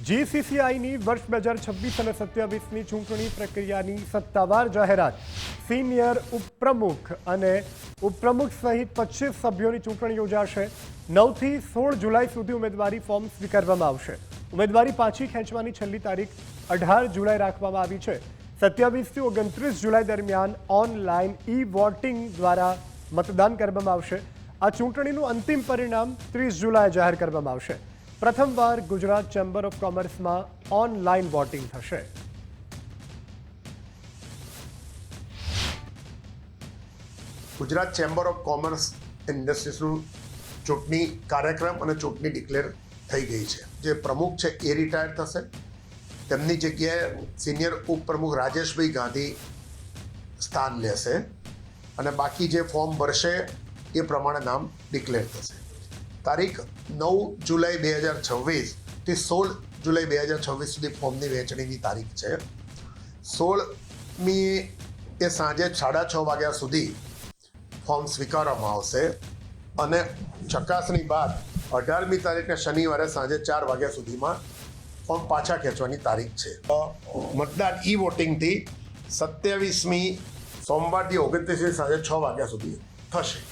જીસીસીઆઈની વર્ષ 2026 અને 27ની ચૂંટણી પ્રક્રિયાની સત્તાવાર જાહેરાત. સિનિયર ઉપપ્રમુખ અને ઉપપ્રમુખ સહિત 25 સભ્યોની ચૂંટણી યોજાશે. 9 થી 16 જુલાઈ સુધી ઉમેદવારી ફોર્મ સ્વીકારવામાં આવશે. ઉમેદવારી પાછી ખેંચવાની છેલ્લી તારીખ 18 જુલાઈ રાખવામાં આવી છે. 27 થી 29 જુલાઈ દરમિયાન ઓનલાઈન વોટિંગ દ્વારા મતદાન કરવામાં આવશે. આ ચૂંટણીનું અંતિમ પરિણામ 30 જુલાઈ જાહેર કરવામાં આવશે. પ્રથમવાર ગુજરાત ચેમ્બર ઓફ કોમર્સમાં ઓનલાઈન વોટિંગ થશે. Gujarat chamber of commerce and ઇન્ડસ્ટ્રીઝનું ચૂંટણી કાર્યક્રમ અને ચૂંટણી ડિક્લેર થઈ ગઈ છે. જે પ્રમુખ છે એ રિટાયર થશે. તેમની જગ્યાએ સિનિયર ઉપપ્રમુખ રાજેશભાઈ ગાંધી સ્થાન લેશે અને બાકી જે ફોર્મ ભરશે એ પ્રમાણે નામ ડિક્લેર થશે. તારીખ 9 જુલાઈ 2026 થી 16 જુલાઈ 2026 સુધી ફોર્મની વહેંચણીની તારીખ છે. 16મી એ સાંજે 6:30 વાગ્યા સુધી ફોર્મ સ્વીકારવામાં આવશે અને ચકાસણી બાદ 18મી તારીખને શનિવારે સાંજે 4 વાગ્યા સુધીમાં ફોર્મ પાછા ખેંચવાની તારીખ છે. મતદાન વોટિંગથી 27મી સોમવારથી 29મી સાંજે 6 વાગ્યા સુધી થશે.